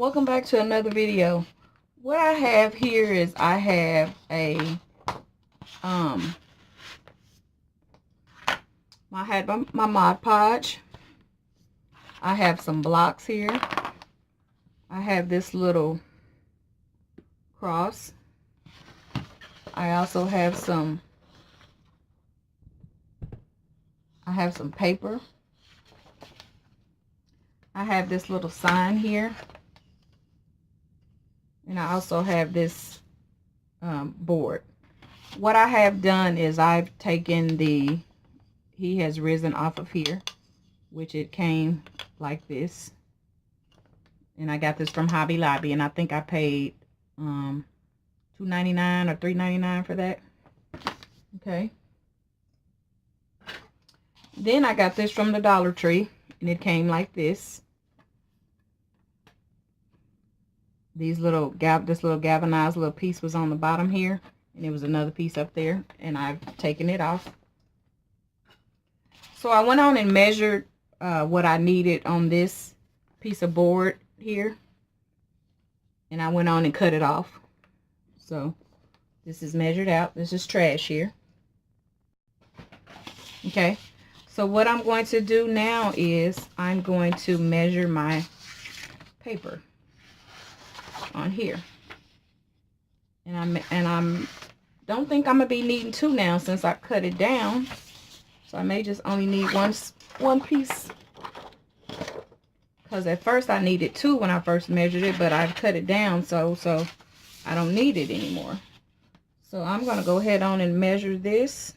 Welcome back to another video. What I have here is I have a I had my Mod Podge. I have some blocks here. I have this little cross. I also have some paper. I have this little sign here. And I also have this board. What I have done is I've taken the He Has Risen off of here, which it came like this. And I got this from Hobby Lobby, and I think I paid $2.99 or $3.99 for that. Okay. Then I got this from the Dollar Tree, and it came like this. This little galvanized little piece was on the bottom here, and there was another piece up there, and I've taken it off. So I went on and measured what I needed on this piece of board here, and I went on and cut it off. So this is measured out. This is trash here. Okay, so what I'm going to do now is I'm going to measure my paper on here, and I'm don't think I'm gonna be needing two now since I cut it down. So I may just only need one piece, because at first I needed two when I first measured it, but I've cut it down so I don't need it anymore. So I'm gonna go ahead on and measure this.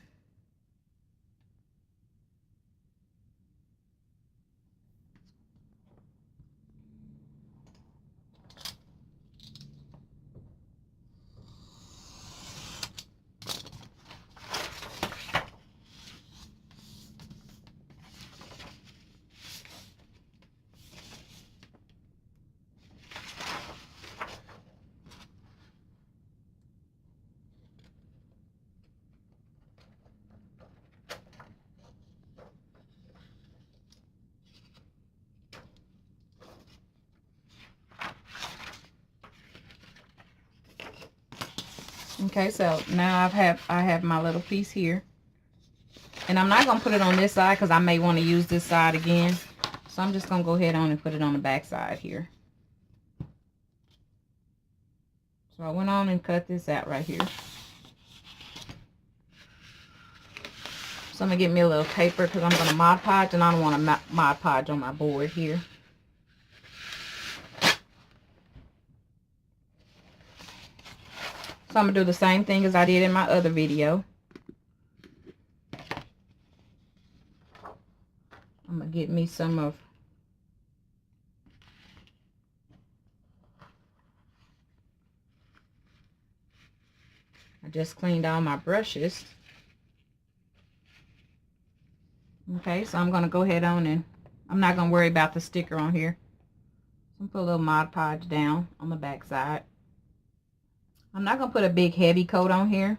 Okay, so now I have my little piece here, and I'm not gonna put it on this side because I may want to use this side again. So I'm just gonna go ahead on and put it on the back side here. So I went on and cut this out right here. So I'm gonna get me a little paper because I'm gonna Mod Podge, and I don't want to Mod Podge on my board here. So I'm gonna do the same thing as I did in my other video. I'm gonna get me some of I just cleaned all my brushes. Okay, so I'm gonna go ahead on and I'm not gonna worry about the sticker on here. So I'm gonna put a little Mod Podge down on the back side. I'm not gonna put a big heavy coat on here.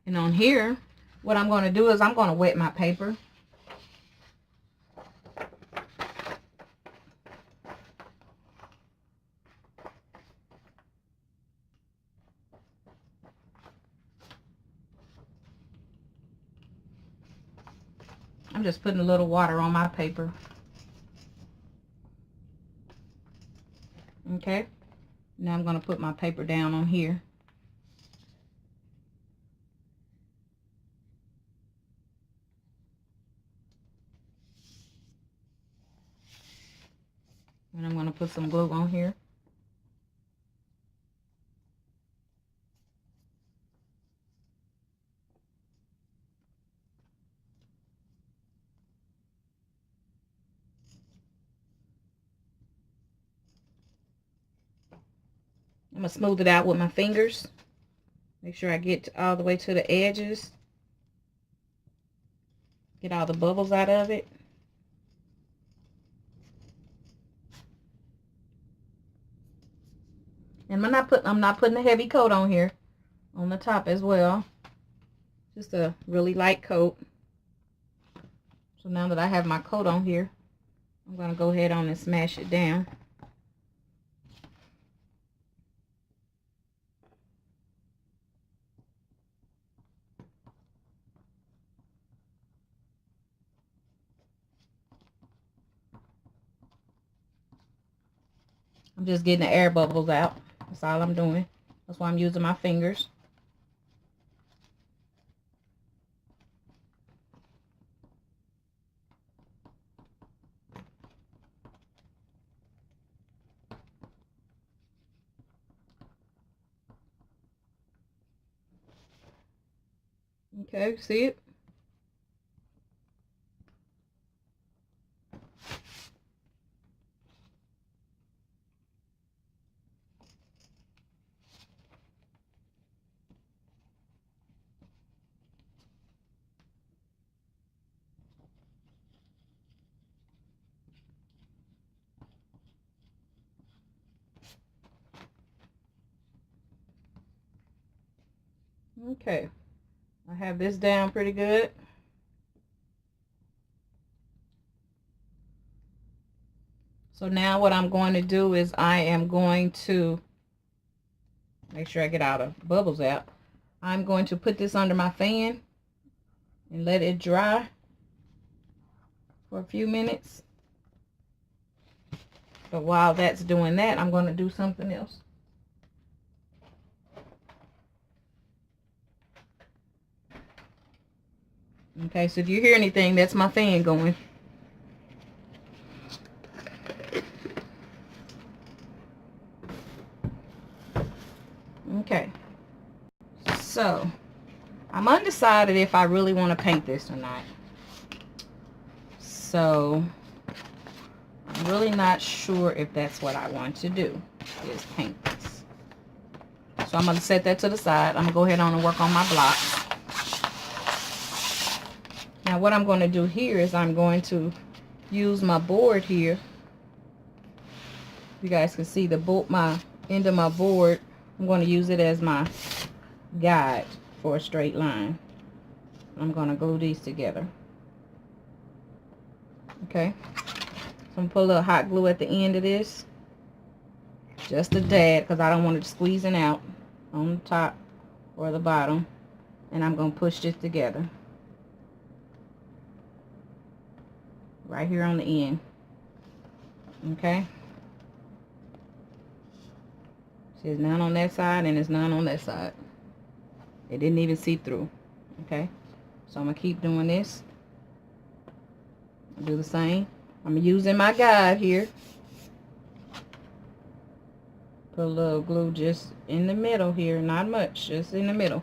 And on here, what I'm going to do is I'm going to wet my paper. I'm just putting a little water on my paper. Okay. Now I'm going to put my paper down on here. And I'm going to put some glue on here. I'm going to smooth it out with my fingers. Make sure I get all the way to the edges. Get all the bubbles out of it. And I'm not putting a heavy coat on here on the top as well. Just a really light coat. So now that I have my coat on here, I'm going to go ahead on and smash it down. I'm just getting the air bubbles out. That's all I'm doing. That's why I'm using my fingers. Okay, see it? Okay, I have this down pretty good. So now what I'm going to do is I am going to make sure I get all the bubbles out. I'm going to put this under my fan and let it dry for a few minutes. But while that's doing that, I'm going to do something else. Okay, so if you hear anything, that's my fan going. Okay, so I'm undecided if I really want to paint this or not. So I'm really not sure if that's what I want to do, is paint this. So I'm going to set that to the side. I'm going to go ahead on and work on my blocks. Now what I'm going to do here is I'm going to use my board here. You guys can see my end of my board. I'm going to use it as my guide for a straight line. I'm going to glue these together. Okay. So I'm going to put a little hot glue at the end of this. Just a dab, because I don't want it squeezing out on the top or the bottom. And I'm going to push this together. Right here on the end. Okay. See, there's none on that side and there's none on that side. It didn't even see through. Okay. So I'm going to keep doing this. I'll do the same. I'm using my guide here. Put a little glue just in the middle here. Not much. Just in the middle.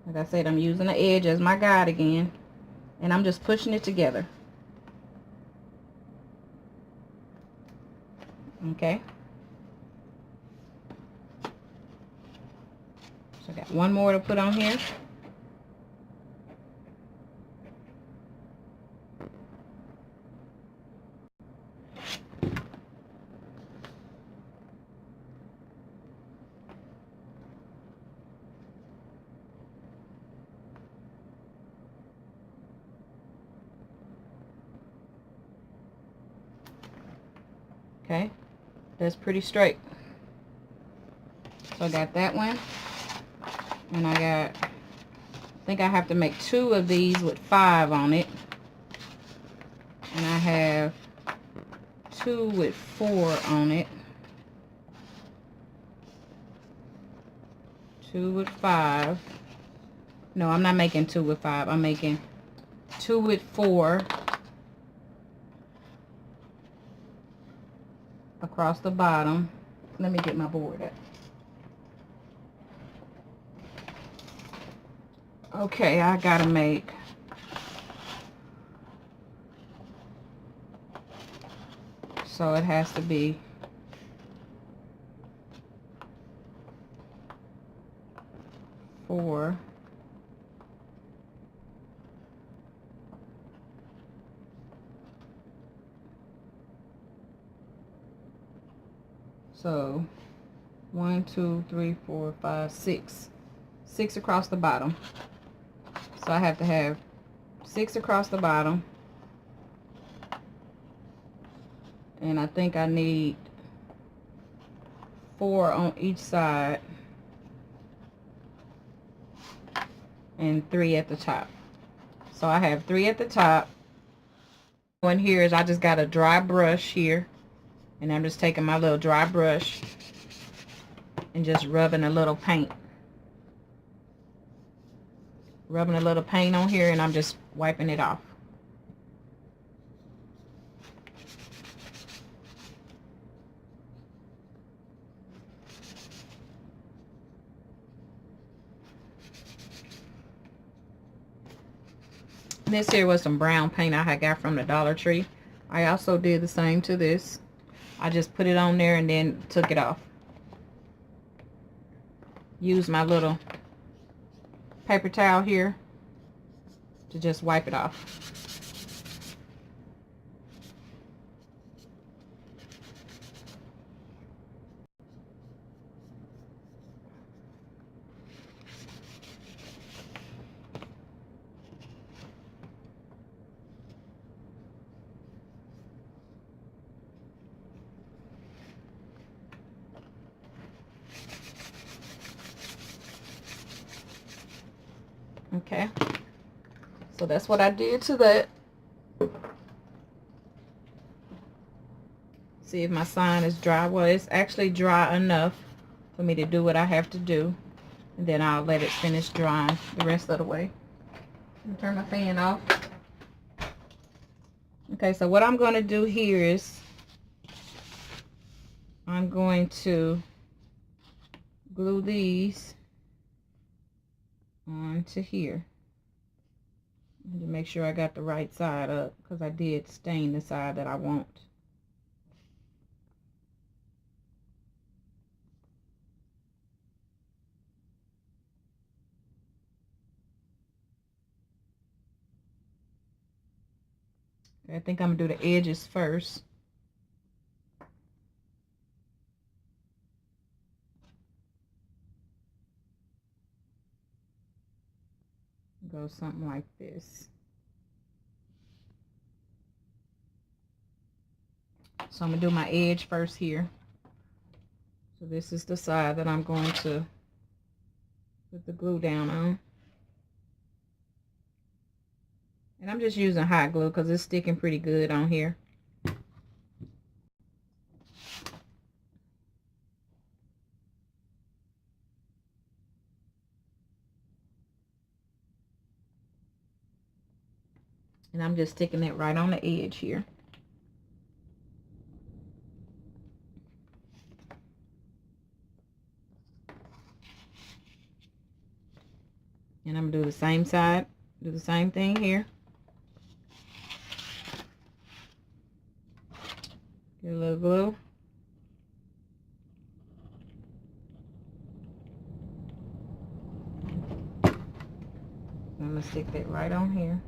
Like I said, I'm using the edge as my guide again. And I'm just pushing it together. Okay. So I got one more to put on here. Okay, that's pretty straight. So I got that one, and I think I have to make 2 of these with 5 on it, and I have 2 with 4 on it, 2 with 5. No, I'm not making 2 with 5. I'm making 2 with 4 across the bottom. Let me get my board up. Okay, I gotta make So it has to be 4. So 1, 2, 3, 4, 5, 6. 6 across the bottom. So I have to have 6 across the bottom. And I think I need 4 on each side. And 3 at the top. So I have 3 at the top. One here is I just got a dry brush here. And I'm just taking my little dry brush and just rubbing a little paint. Rubbing a little paint on here, and I'm just wiping it off. This here was some brown paint I had got from the Dollar Tree. I also did the same to this. I just put it on there and then took it off. Use my little paper towel here to just wipe it off. Okay, so that's what I did to that. See if my sign is dry. Well, it's actually dry enough for me to do what I have to do, and then I'll let it finish drying the rest of the way. Turn my fan off. Okay, so what I'm going to do here is I'm going to glue these onto here and to make sure I got the right side up, because I did stain the side that I want. I think I'm gonna do the edges first. Go something like this. So I'm gonna do my edge first here. So this is the side that I'm going to put the glue down on. And I'm just using hot glue because it's sticking pretty good on here. And I'm just sticking it right on the edge here. And I'm gonna do the same side, do the same thing here. Get a little glue. I'm gonna stick that right on here.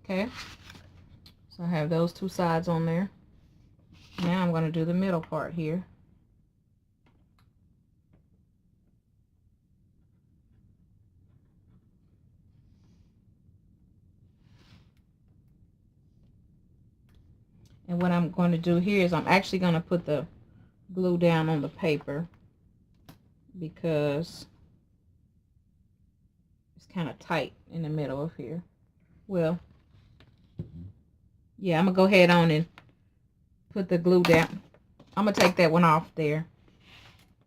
Okay, so I have those two sides on there. Now I'm going to do the middle part here. And what I'm going to do here is I'm actually going to put the glue down on the paper because it's kind of tight in the middle of here. Well, yeah, I'm going to go ahead on and put the glue down. I'm going to take that one off there.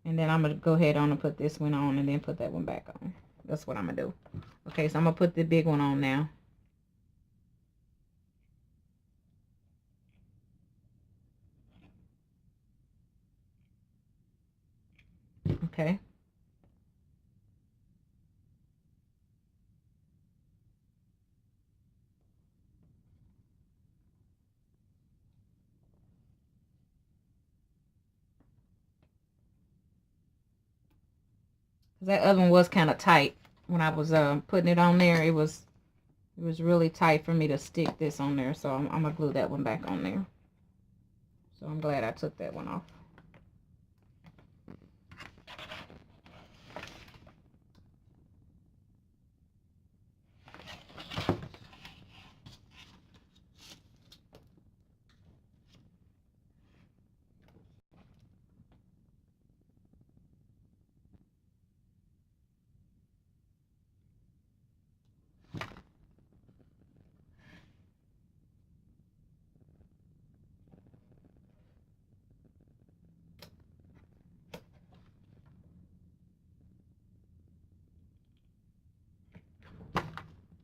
And then I'm going to go ahead on and put this one on and then put that one back on. That's what I'm going to do. Okay, so I'm going to put the big one on now. Okay. That other one was kind of tight when I was putting it on there. It was really tight for me to stick this on there, so I'm gonna glue that one back on there. So I'm glad I took that one off.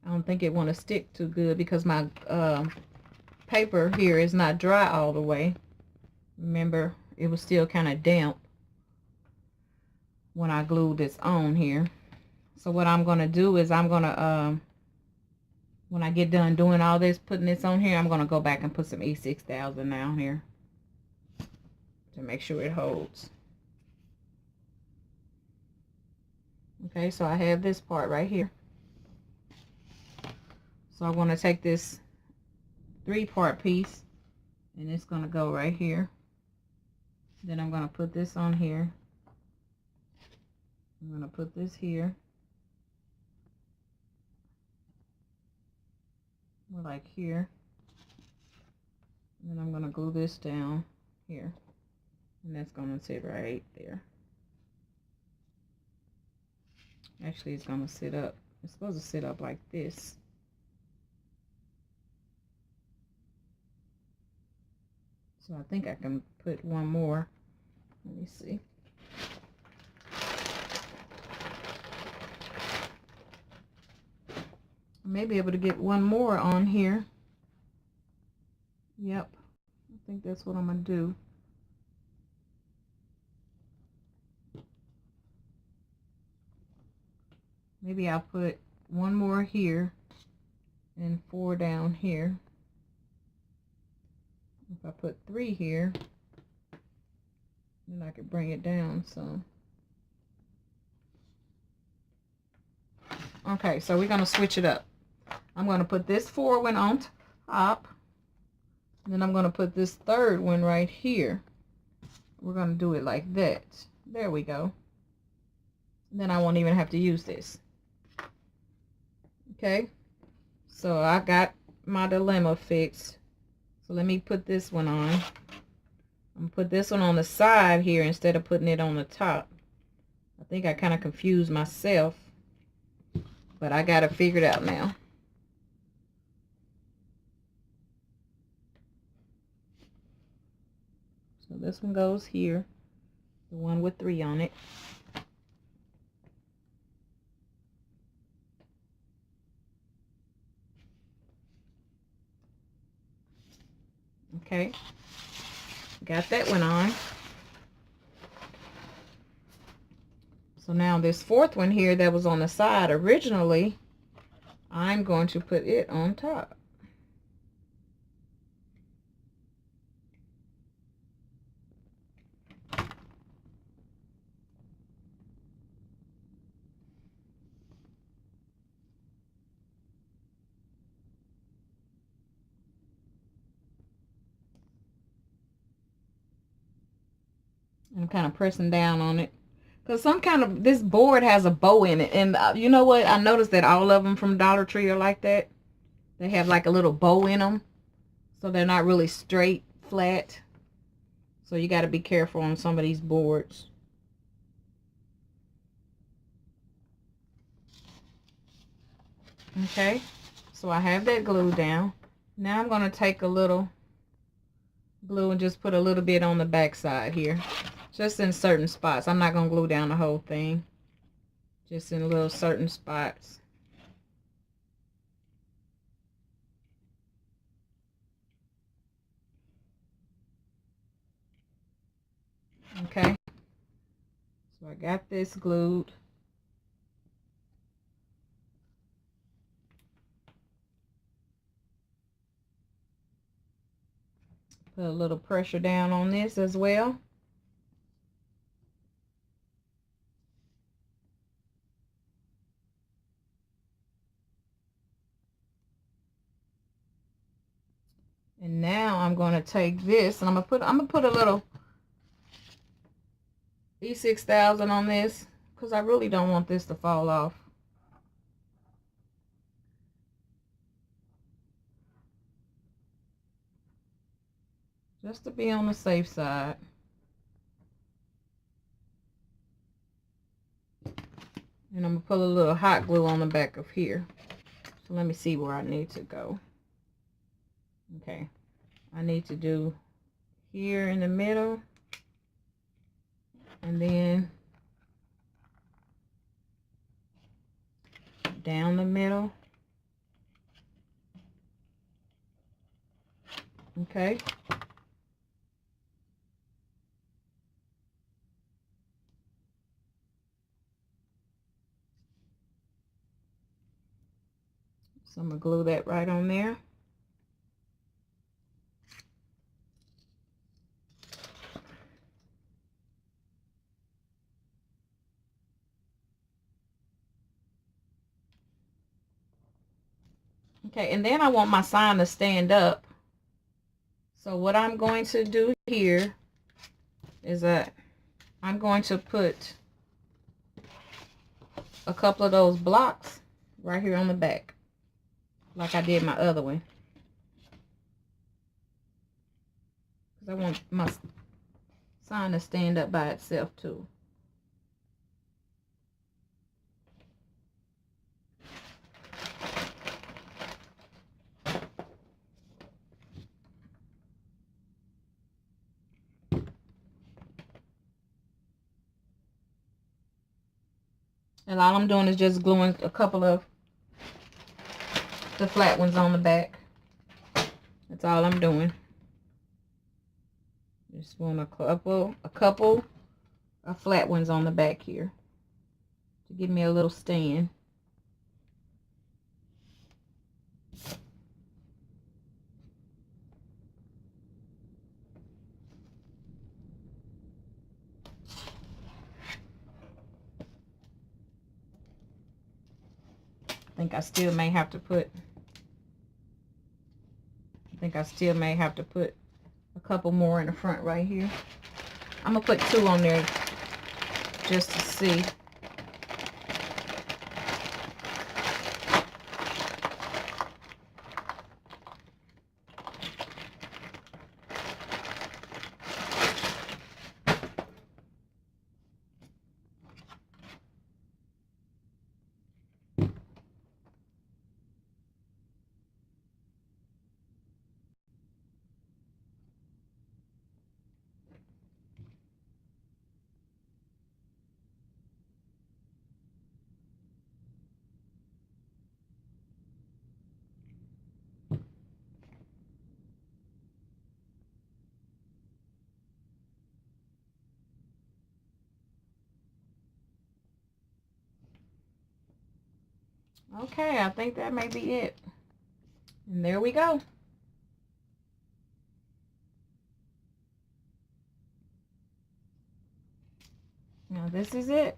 I don't think it want to stick too good because my paper here is not dry all the way. Remember, it was still kind of damp when I glued this on here. So what I'm going to do is I'm going to, when I get done doing all this, putting this on here, I'm going to go back and put some E6000 down here to make sure it holds. Okay, so I have this part right here. So I want to take this 3-part piece and it's going to go right here. Then I'm going to put this on here. I'm going to put this here. Like here. And then I'm going to glue this down here. And that's going to sit right there. Actually, it's going to sit up. It's supposed to sit up like this. So I think I can put one more. Let me see. I may be able to get one more on here. Yep. I think that's what I'm going to do. Maybe I'll put one more here and 4 down here. If I put 3 here, then I could bring it down some. Okay, so we're going to switch it up. I'm going to put this 4 one on top. Then I'm going to put this 3rd one right here. We're going to do it like that. There we go. Then I won't even have to use this. Okay, so I got my dilemma fixed. So let me put this one on. I'm going to put this one on the side here instead of putting it on the top. I think I kind of confused myself, but I got it figured out now. So this one goes here, the one with 3 on it. Okay, got that one on. So now this 4th one here that was on the side originally, I'm going to put it on top. I'm kind of pressing down on it. Because this board has a bow in it. And you know what? I noticed that all of them from Dollar Tree are like that. They have like a little bow in them. So they're not really straight, flat. So you got to be careful on some of these boards. Okay. So I have that glue down. Now I'm going to take a little glue and just put a little bit on the back side here. Just in certain spots. I'm not going to glue down the whole thing. Just in little certain spots. Okay. So I got this glued. Put a little pressure down on this as well. And now I'm going to take this and I'm gonna put a little E6000 on this because I really don't want this to fall off. Just to be on the safe side. And I'm going to put a little hot glue on the back of here. So let me see where I need to go. Okay. I need to do here in the middle. And then down the middle. Okay. So I'm going to glue that right on there. Okay, and then I want my sign to stand up. So what I'm going to do here is that I'm going to put a couple of those blocks right here on the back, like I did my other one. Because I want my sign to stand up by itself too. And all I'm doing is just gluing a couple of the flat ones on the back. That's all I'm doing. Just want a couple of flat ones on the back here to give me a little stand. I think I still may have to put a couple more in the front right here. I'm gonna put 2 on there just to see. Okay, I think that may be it. And there we go. Now this is it.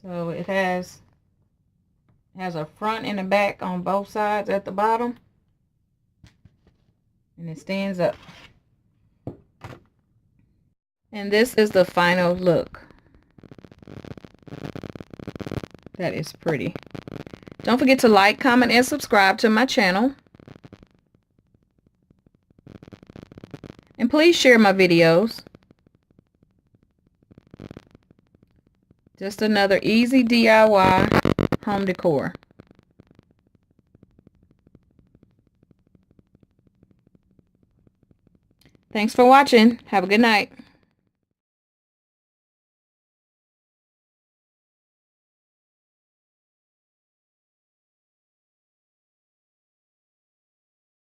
So it has a front and a back on both sides at the bottom. And it stands up. And this is the final look. That is pretty. Don't forget to like, comment, and subscribe to my channel. And please share my videos. Just another easy DIY home decor. Thanks for watching. Have a good night.